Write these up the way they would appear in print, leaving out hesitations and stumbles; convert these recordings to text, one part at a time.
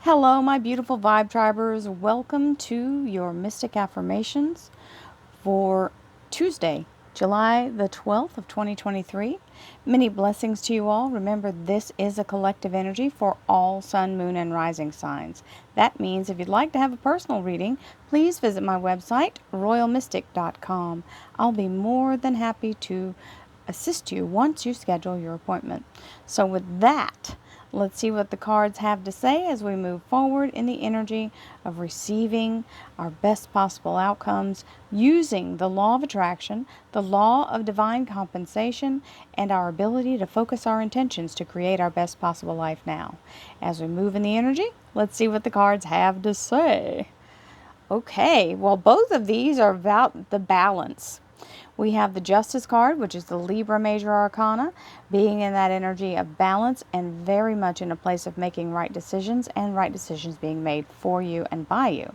Hello, my beautiful Vibe Tribers. Welcome to your Mystic Affirmations for Tuesday, July the 12th of 2023. Many blessings to you all. Remember, this is a collective energy for all sun, moon, and rising signs. That means if you'd like to have a personal reading, please visit my website, royalmystic.com. I'll be more than happy to assist you once you schedule your appointment. So with that, let's see what the cards have to say as we move forward in the energy of receiving our best possible outcomes using the law of attraction, the law of divine compensation, and our ability to focus our intentions to create our best possible life now. As we move in the energy, let's see what the cards have to say. Okay, well, both of these are about the balance. We have the Justice card, which is the Libra Major Arcana, being in that energy of balance and very much in a place of making right decisions and right decisions being made for you and by you.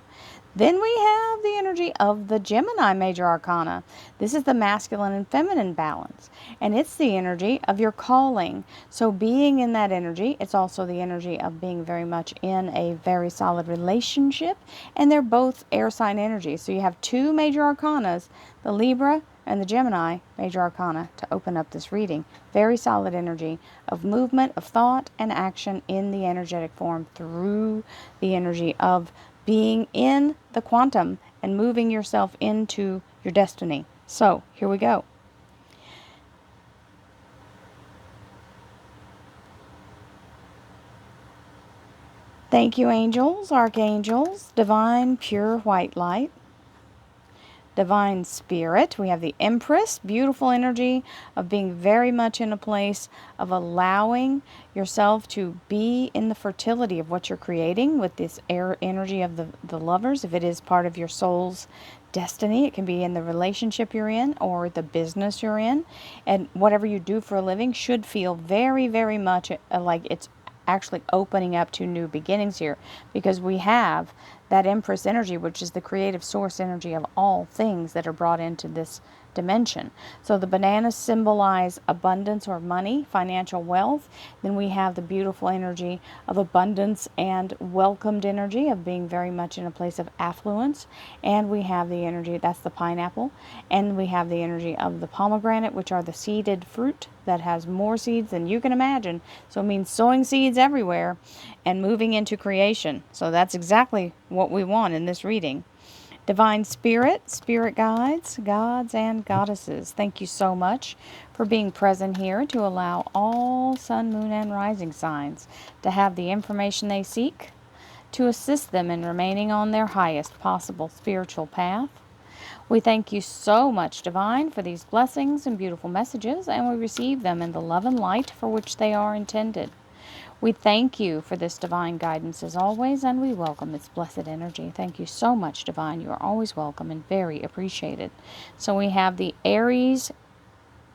Then we have the energy of the Gemini Major Arcana. This is the masculine and feminine balance, and it's the energy of your calling. So being in that energy, it's also the energy of being very much in a very solid relationship, and they're both air sign energy. So you have two major arcanas, the Libra and the Gemini Major Arcana, to open up this reading. Very solid energy of movement, of thought, and action in the energetic form through the energy of being in the quantum and moving yourself into your destiny. So, here we go. Thank you, angels, archangels, divine, pure white light. Divine Spirit. We have the Empress, beautiful energy of being very much in a place of allowing yourself to be in the fertility of what you're creating with this air energy of the lovers. If it is part of your soul's destiny, it can be in the relationship you're in or the business you're in. And whatever you do for a living should feel very, very much like it's actually opening up to new beginnings here, because we have that Empress energy, which is the creative source energy of all things that are brought into this dimension. So the bananas symbolize abundance or money, financial wealth. Then we have the beautiful energy of abundance and welcomed energy of being very much in a place of affluence. And we have the energy, that's the pineapple. And we have the energy of the pomegranate, which are the seeded fruit that has more seeds than you can imagine. So it means sowing seeds everywhere and moving into creation. So that's exactly what we want in this reading. Divine Spirit, Spirit Guides, Gods and Goddesses, thank you so much for being present here to allow all sun, moon, and rising signs to have the information they seek to assist them in remaining on their highest possible spiritual path. We thank you so much, Divine, for these blessings and beautiful messages, and we receive them in the love and light for which they are intended. We thank you for this divine guidance as always, and we welcome its blessed energy. Thank you so much, Divine. You are always welcome and very appreciated. So we have the Aries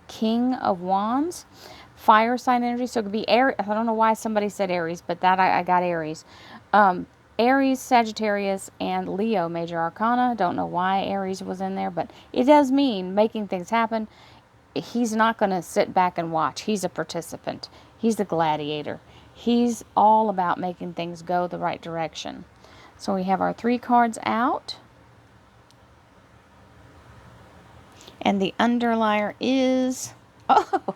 King of Wands, fire sign energy. So it could be Aries. I don't know why somebody said Aries, but that I got Aries. Aries, Sagittarius, and Leo Major Arcana. Don't know why Aries was in there, but it does mean making things happen. He's not going to sit back and watch. He's a participant. He's the gladiator. He's all about making things go the right direction. So we have our three cards out. And the underlier is... Oh!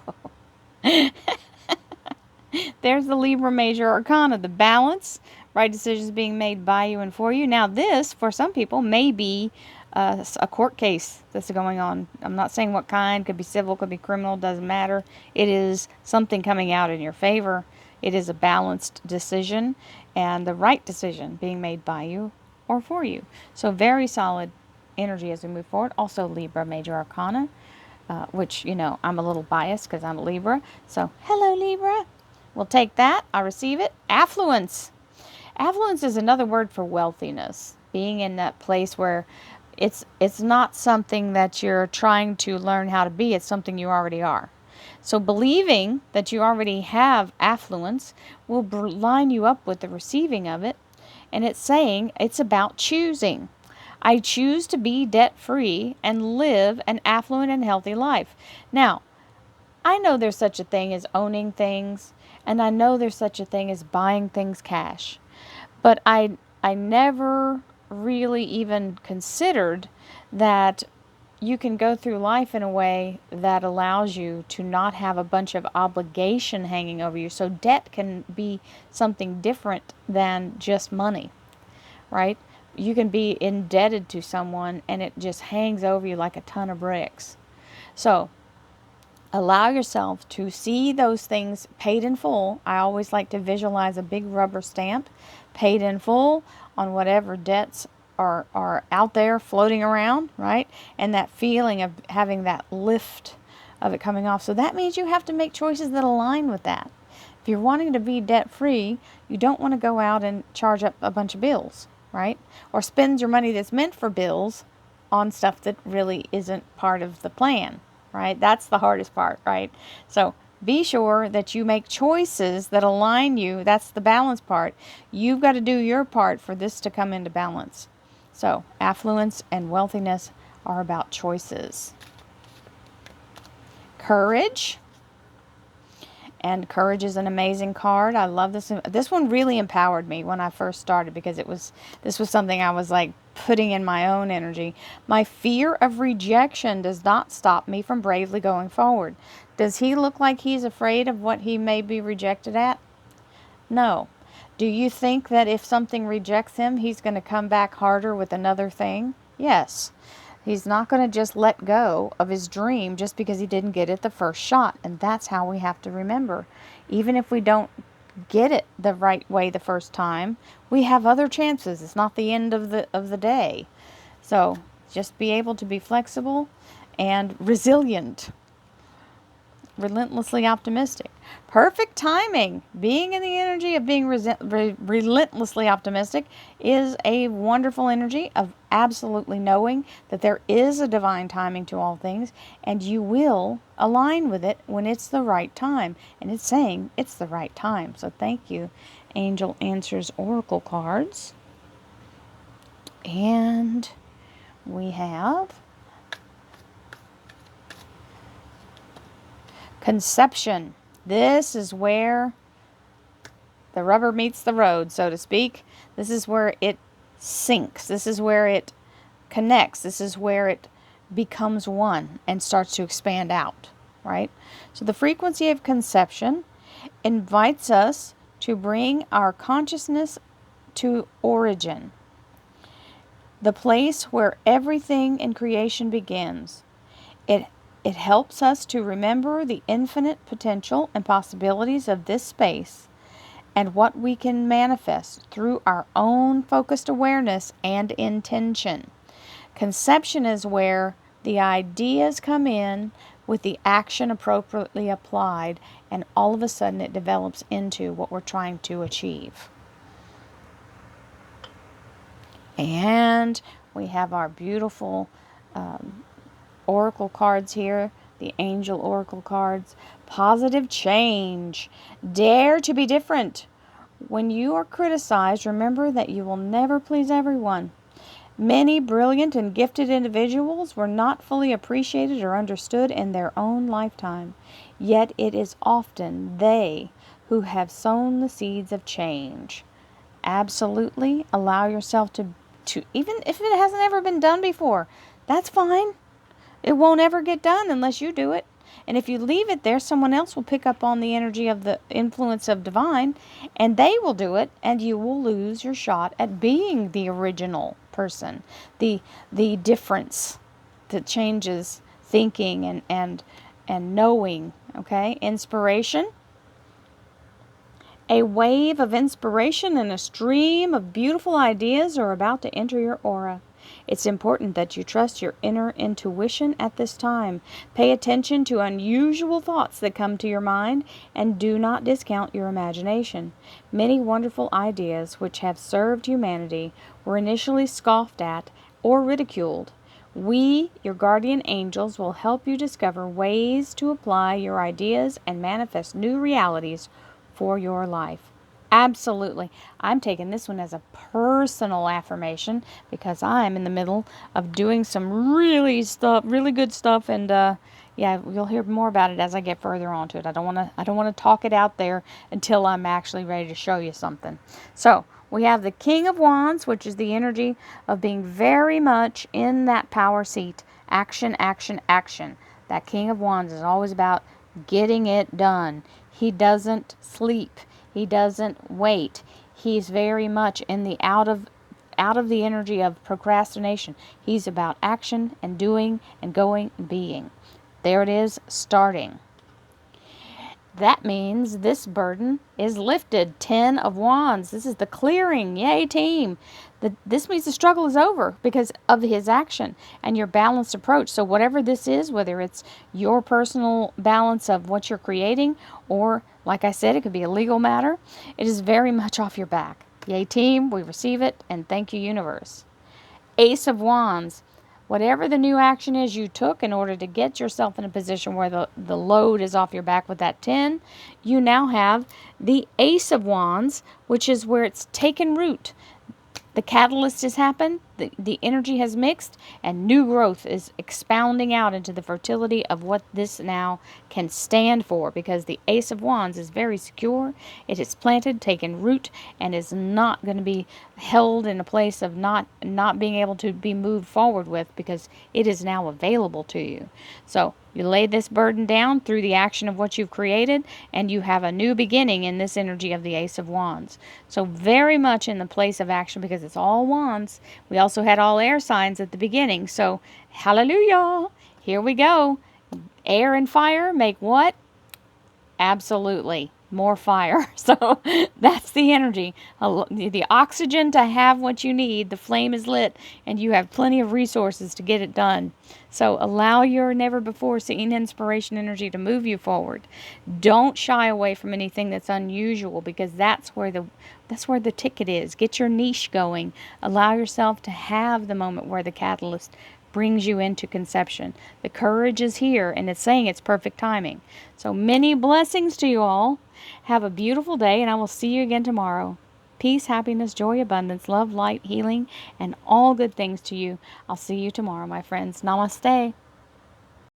There's the Libra Major Arcana, the balance. Right decisions being made by you and for you. Now this, for some people, may be a court case that's going on. I'm not saying what kind. Could be civil, could be criminal, doesn't matter. It is something coming out in your favor. It is a balanced decision and the right decision being made by you or for you. So very solid energy as we move forward. Also Libra Major Arcana, which, you know, I'm a little biased because I'm a Libra. So hello, Libra. We'll take that. I receive it. Affluence. Affluence is another word for wealthiness. Being in that place where it's not something that you're trying to learn how to be. It's something you already are. So believing that you already have affluence will line you up with the receiving of it. And it's saying it's about choosing. I choose to be debt-free and live an affluent and healthy life. Now, I know there's such a thing as owning things, and I know there's such a thing as buying things cash. But I never really even considered that you can go through life in a way that allows you to not have a bunch of obligation hanging over you. So debt can be something different than just money, right? You can be indebted to someone and it just hangs over you like a ton of bricks. So allow yourself to see those things paid in full. I always like to visualize a big rubber stamp paid in full on whatever debts are out there floating around, right? And that feeling of having that lift of it coming off. So that means you have to make choices that align with that. If you're wanting to be debt free, you don't want to go out and charge up a bunch of bills, right? Or spend your money that's meant for bills on stuff that really isn't part of the plan, right? That's the hardest part, right? So be sure that you make choices that align you. That's the balance part. You've got to do your part for this to come into balance. So affluence and wealthiness are about choices. Courage. And courage is an amazing card. I love this. This one really empowered me when I first started because this was something I was like putting in my own energy. My fear of rejection does not stop me from bravely going forward. Does he look like he's afraid of what he may be rejected at? No. Do you think that if something rejects him, he's going to come back harder with another thing? Yes. He's not going to just let go of his dream just because he didn't get it the first shot. And that's how we have to remember. Even if we don't get it the right way the first time, we have other chances. It's not the end of the day. So just be able to be flexible and resilient. Relentlessly optimistic. Perfect timing. Being in the energy of being relentlessly optimistic is a wonderful energy of absolutely knowing that there is a divine timing to all things and you will align with it when it's the right time. And it's saying it's the right time. So thank you, Angel Answers Oracle cards. And we have Conception. This is where the rubber meets the road, so to speak. This is where it sinks. This is where it connects. This is where it becomes one and starts to expand out, right? So the frequency of conception invites us to bring our consciousness to origin, the place where everything in creation begins. It helps us to remember the infinite potential and possibilities of this space and what we can manifest through our own focused awareness and intention. Conception is where the ideas come in with the action appropriately applied, and all of a sudden it develops into what we're trying to achieve. And we have our beautiful oracle cards here, the angel oracle cards. Positive change. Dare to be different. When you are criticized, remember that you will never please everyone. Many brilliant and gifted individuals were not fully appreciated or understood in their own lifetime. Yet it is often they who have sown the seeds of change. Absolutely allow yourself to even if it hasn't ever been done before, that's fine. It won't ever get done unless you do it. And if you leave it there, someone else will pick up on the energy of the influence of divine, and they will do it, and you will lose your shot at being the original person, the difference that changes thinking and knowing. Okay, inspiration. A wave of inspiration and a stream of beautiful ideas are about to enter your aura. It's important that you trust your inner intuition at this time. Pay attention to unusual thoughts that come to your mind and do not discount your imagination. Many wonderful ideas which have served humanity were initially scoffed at or ridiculed. We, your guardian angels, will help you discover ways to apply your ideas and manifest new realities for your life. Absolutely. I'm taking this one as a personal affirmation because I'm in the middle of doing some really good stuff and Yeah, you'll hear more about it as I get further onto it. I don't want to talk it out there until I'm actually ready to show you something. So, we have the King of Wands, which is the energy of being very much in that power seat. Action, action, action. That King of Wands is always about getting it done. He doesn't sleep. He doesn't wait. He's very much in the out of the energy of procrastination. He's about action and doing and going and being. There it is, starting. That means this burden is lifted. 10 of Wands. This is the clearing. Yay, team. This means the struggle is over because of his action and your balanced approach. So whatever this is, whether it's your personal balance of what you're creating or, like I said, it could be a legal matter, it is very much off your back. Yay, team. We receive it, and thank you, universe. Ace of Wands. Whatever the new action is you took in order to get yourself in a position where the load is off your back with that 10, you now have the Ace of Wands, which is where it's taken root. The catalyst has happened, the energy has mixed, and new growth is expounding out into the fertility of what this now can stand for, because the Ace of Wands is very secure. It is planted, taken root, and is not going to be held in a place of not being able to be moved forward with, because it is now available to you. So you lay this burden down through the action of what you've created, and you have a new beginning in this energy of the Ace of Wands. So very much in the place of action, because it's all wands. We also had all air signs at the beginning. So hallelujah. Here we go. Air and fire make what? Absolutely. More fire. So that's the energy. The oxygen to have what you need. The flame is lit, and you have plenty of resources to get it done. So allow your never before seen inspiration energy to move you forward. Don't shy away from anything that's unusual, because that's where the ticket is. Get your niche going. Allow yourself to have the moment where the catalyst brings you into conception. The courage is here, and it's saying it's perfect timing. So many blessings to you all. Have a beautiful day, and I will see you again tomorrow. Peace, happiness, joy, abundance, love, light, healing, and all good things to you. I'll see you tomorrow, my friends. Namaste.